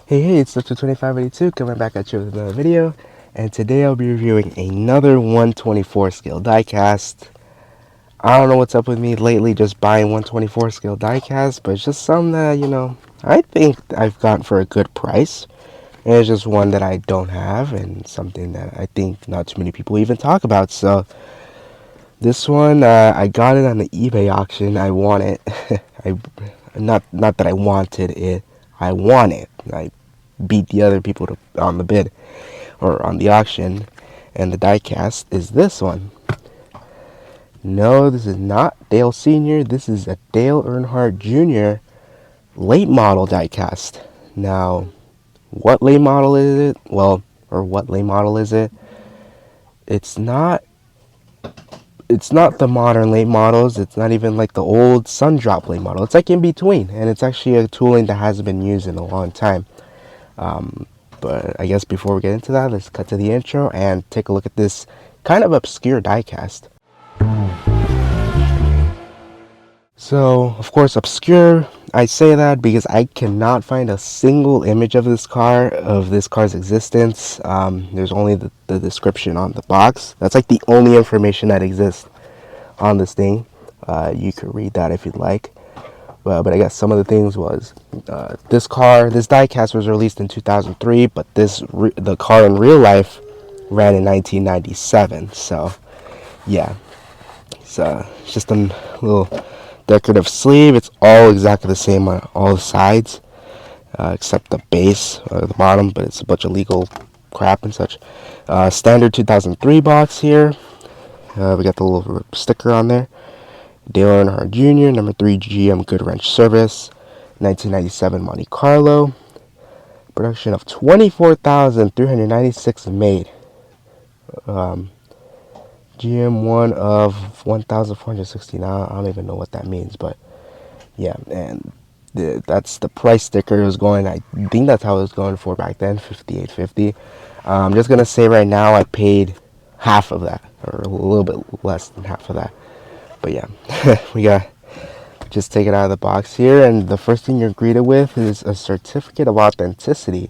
Hey, it's Dr. 2582 coming back at you with another video, and today I'll be reviewing another 124 scale diecast. I don't know what's up with me lately just buying 124 scale diecast, but it's just something that, I think I've gotten for a good price, and it's just one that I don't have, and something that I think not too many people even talk about. So this one, I got it on the eBay auction. I want it. I not that I wanted it. I want it. I beat the other people on the bid or on the auction, and the diecast is this one. No, this is not Dale Sr. This is a Dale Earnhardt Jr. late model diecast. Now, what late model is it? Well, or what late model is it? It's not. It's not the modern late models. It's not even like the old Sundrop late model. It's like in between, and it's actually a tooling that hasn't been used in a long time. But I guess before we get into that, let's cut to the intro and take a look at this kind of obscure diecast. So, of course, obscure, I say that because I cannot find a single image of this car's existence. There's only the description on the box. That's like the only information that exists on this thing. You could read that if you'd like. But I guess some of the things was this diecast was released in 2003, but the car in real life ran in 1997. So yeah, it's just a little decorative sleeve. It's all exactly the same on all the sides, except the base or the bottom, but it's a bunch of legal crap and such. Standard 2003 box here. We got the little sticker on there. Dale Earnhardt Jr., number 3 GM Goodwrench service, 1997 Monte Carlo. Production of 24,396 made. GM 1 of 1,469. I don't even know what that means, but yeah, and that's the price sticker it was going. I think that's how it was going for back then, $58.50. I'm just gonna say right now I paid half of that, or a little bit less than half of that. But yeah, we got just take it out of the box here, and the first thing you're greeted with is a certificate of authenticity,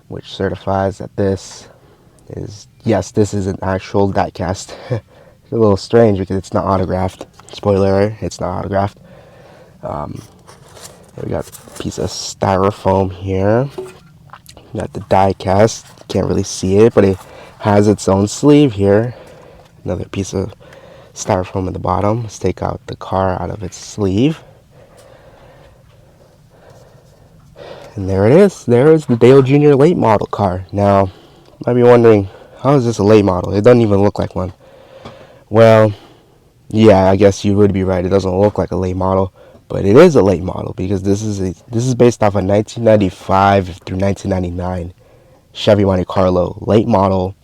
which certifies that this is an actual diecast. It's a little strange because it's not autographed. Spoiler, it's not autographed. We got a piece of styrofoam here. We got the diecast. Can't really see it, but it has its own sleeve here. Another piece of styrofoam at the bottom. Let's take out the car out of its sleeve. And there it is. There is the Dale Jr. late model car. Now, you might be wondering, how is this a late model? It doesn't even look like one. Well, yeah, I guess you would be right. It doesn't look like a late model, but it is a late model because this is based off a 1995 through 1999 Chevy Monte Carlo late model.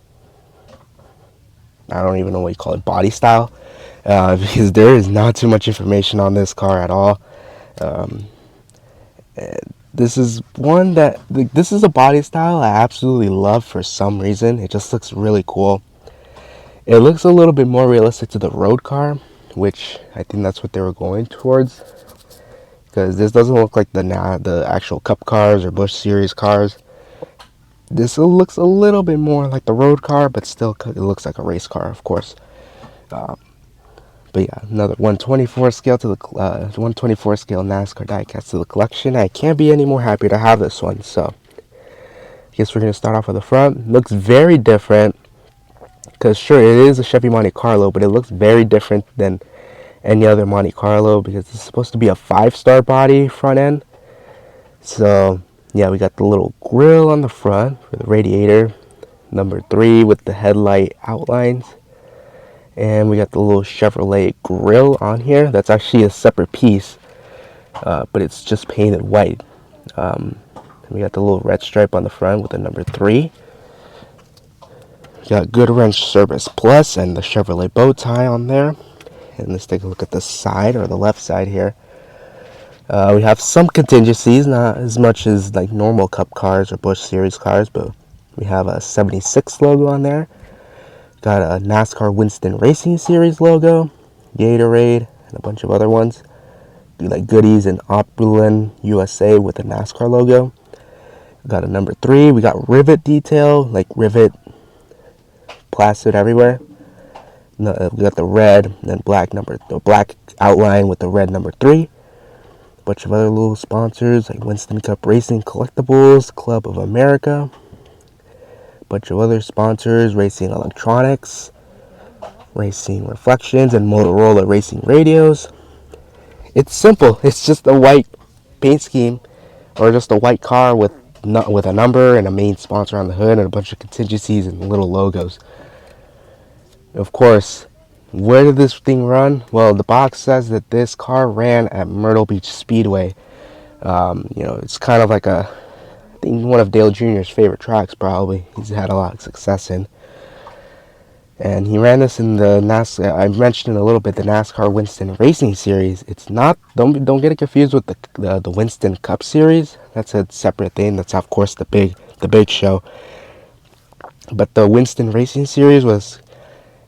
I don't even know what you call it, body style, because there is not too much information on this car at all. This is one that this is a body style I absolutely love for some reason. It just looks really cool. It looks a little bit more realistic to the road car, which I think that's what they were going towards, because this doesn't look like the actual Cup cars or Busch Series cars. This looks a little bit more like the road car, but still it looks like a race car, of course. But yeah, another 124 scale to the 124 scale NASCAR diecast to the collection. I can't be any more happy to have this one. So I guess we're gonna start off with the front. Looks very different, because sure, it is a Chevy Monte Carlo, but it looks very different than any other Monte Carlo because it's supposed to be a 5-star body front end. So yeah, we got the little grill on the front for the radiator, number 3 with the headlight outlines, and we got the little Chevrolet grill on here. That's actually a separate piece, but it's just painted white. We got the little red stripe on the front with the number 3. We got Goodwrench Service Plus and the Chevrolet bow tie on there. And let's take a look at the side, or the left side here. We have some contingencies, not as much as like normal Cup cars or Busch Series cars, but we have a 76 logo on there. Got a NASCAR Winston Racing Series logo, Gatorade, and a bunch of other ones. Like Goodies and Opulent USA with the NASCAR logo. Got a number 3. We got rivet detail, like rivet plastered everywhere. No, we got the red and then the black outline with the red number 3. A bunch of other little sponsors like Winston Cup Racing Collectibles, Club of America. A bunch of other sponsors, Racing Electronics, Racing Reflections, and Motorola Racing Radios. It's simple. It's just a white paint scheme, or just a white car with a number and a main sponsor on the hood and a bunch of contingencies and little logos. Of course, where did this thing run? Well, the box says that this car ran at Myrtle Beach Speedway. It's kind of like I think one of Dale Jr.'s favorite tracks, probably. He's had a lot of success in. And he ran this in the NASCAR. I mentioned a little bit the NASCAR Winston Racing Series. It's not. Don't get it confused with the Winston Cup Series. That's a separate thing. That's of course the big show. But the Winston Racing Series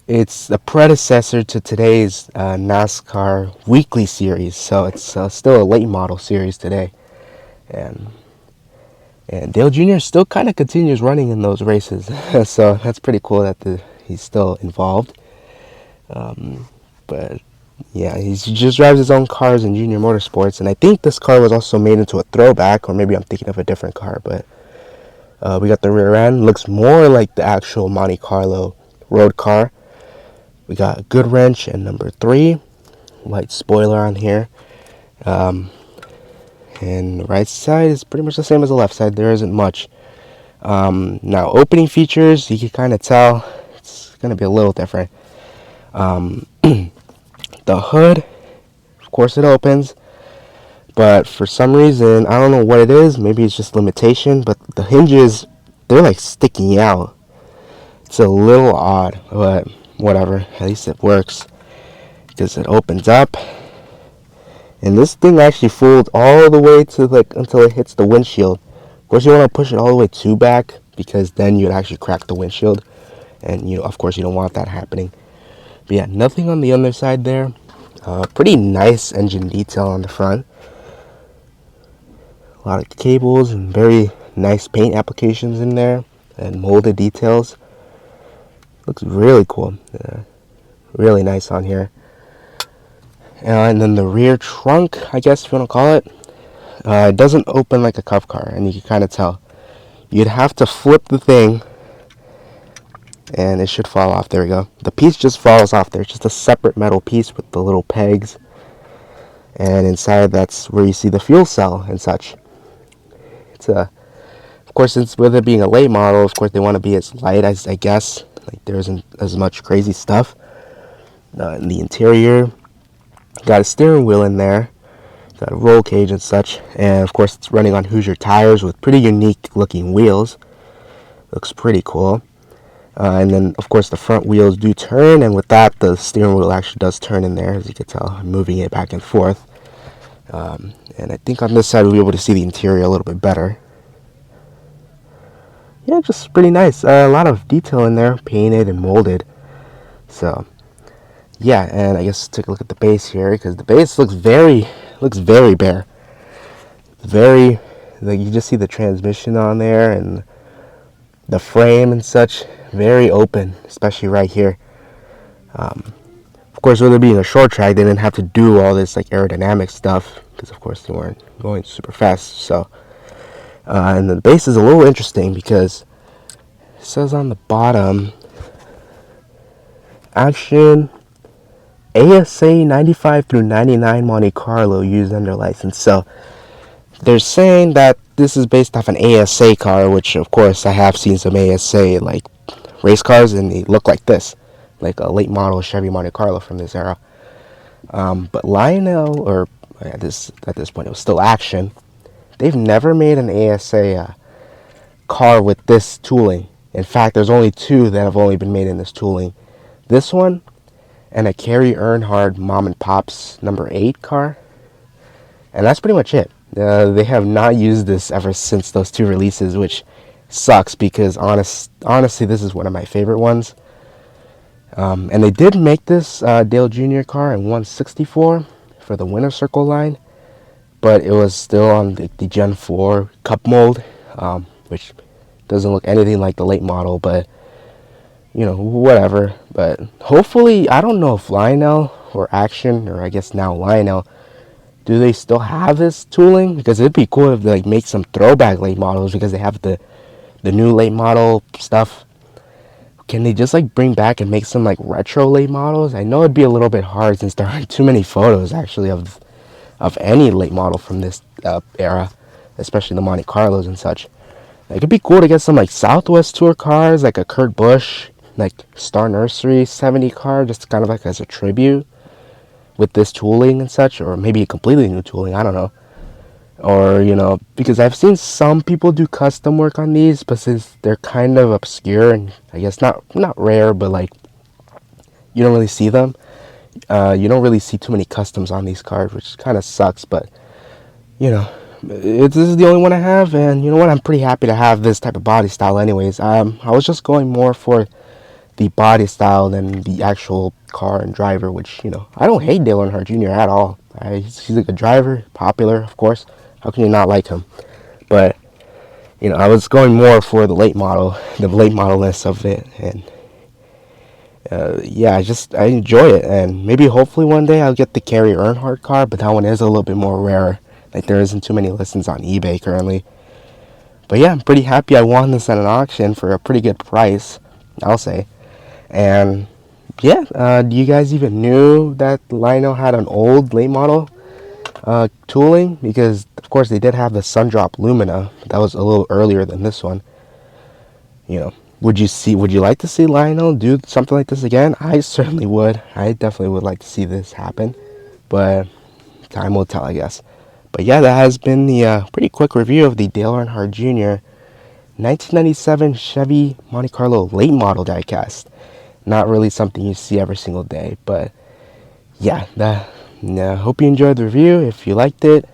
it's the predecessor to today's NASCAR Weekly Series. So it's still a late model series today, and Dale Jr. still kind of continues running in those races. So that's pretty cool that he's still involved. But yeah, he just drives his own cars in Junior Motorsports, and I think this car was also made into a throwback, or maybe I'm thinking of a different car. But we got the rear end, looks more like the actual Monte Carlo road car. We got Goodwrench and number 3, light spoiler on here. And the right side is pretty much the same as the left side. There isn't much. Now, opening features, you can kind of tell it's going to be a little different. The hood, of course it opens, but for some reason, I don't know what it is, maybe it's just limitation, but the hinges, they're like sticking out. It's a little odd, but whatever, at least it works, because it opens up, and this thing actually folds all the way to until it hits the windshield. Of course, you want to push it all the way to back, because then you'd actually crack the windshield, and of course you don't want that happening. But yeah, nothing on the underside there. Pretty nice engine detail on the front. A lot of cables and very nice paint applications in there, and molded details. Looks really cool. Really nice on here. And then the rear trunk, I guess if you want to call it, it doesn't open like a cup car, and you can kind of tell. You'd have to flip the thing, and it should fall off. There we go. The piece just falls off there. It's just a separate metal piece with the little pegs, and inside that's where you see the fuel cell and such. It's of course, since with it being a late model, of course they want to be as light as, I guess, like there isn't as much crazy stuff. In the interior, got a steering wheel in there, got a roll cage and such, and of course it's running on Hoosier tires with pretty unique looking wheels. Looks pretty cool. And then of course the front wheels do turn, and with that the steering wheel actually does turn in there, as you can tell. I'm moving it back and forth. And I think on this side we'll be able to see the interior a little bit better. Yeah, just pretty nice. A lot of detail in there, painted and molded. So yeah, and I guess take a look at the base here, because the base looks very bare. Very, like, you just see the transmission on there and the frame and such. Very open, especially right here. Of course, with it being a short track, they didn't have to do all this like aerodynamic stuff, because of course they weren't going super fast. So and the base is a little interesting, because it says on the bottom, action ASA 95 through 99 Monte Carlo used under license. So they're saying that this is based off an ASA car, which of course I have seen some ASA like race cars, and they look like this, like a late model Chevy Monte Carlo from this era. But Lionel, or at this point it was still Action, they've never made an ASA car with this tooling. In fact, there's only 2 that have only been made in this tooling. This one and a Kerry Earnhardt Mom and Pop's number 8 car. And that's pretty much it. They have not used this ever since those 2 releases, which sucks, because honestly, this is one of my favorite ones. And they did make this Dale Jr. car in 164 for the Winter Circle line, but it was still on the Gen 4 Cup mold. which doesn't look anything like the late model, but whatever. But hopefully, I don't know if Lionel or Action, or I guess now Lionel, do they still have this tooling? Because it'd be cool if they like make some throwback late models, because they have the new late model stuff. Can they just like bring back and make some like retro late models? I know it'd be a little bit hard since there aren't too many photos actually of any late model from this era, especially the Monte Carlos and such. Like, it'd be cool to get some like Southwest Tour cars, like a Kurt Busch, like Star Nursery 70 car, just kind of like as a tribute with this tooling and such, or maybe a completely new tooling, I don't know. Or, because I've seen some people do custom work on these, but since they're kind of obscure and I guess not rare, but like you don't really see them, you don't really see too many customs on these cars, which kind of sucks. But this is the only one I have, and you know what, I'm pretty happy to have this type of body style anyways. I was just going more for the body style than the actual car and driver, which, I don't hate Dale Earnhardt Jr. at all. He's a good driver, popular, of course. How can you not like him? But, I was going more for the late modelness of it, and yeah, I enjoy it, and maybe hopefully one day I'll get the Kerry Earnhardt car, but that one is a little bit more rare. Like, there isn't too many listings on eBay currently. But yeah, I'm pretty happy I won this at an auction for a pretty good price, I'll say. And yeah, do you guys even knew that Lionel had an old late model tooling? Because of course they did have the Sundrop Lumina. That was a little earlier than this one. Would you like to see Lionel do something like this again? I certainly would. I definitely would like to see this happen, but time will tell, I guess. But yeah, that has been the pretty quick review of the Dale Earnhardt Jr. 1997 Chevy Monte Carlo late model diecast. Not really something you see every single day, but yeah, hope you enjoyed the review. If you liked it,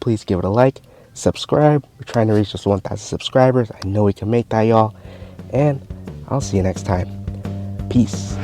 please give it a like, subscribe. We're trying to reach just 1,000 subscribers. I know we can make that, y'all. And I'll see you next time. Peace.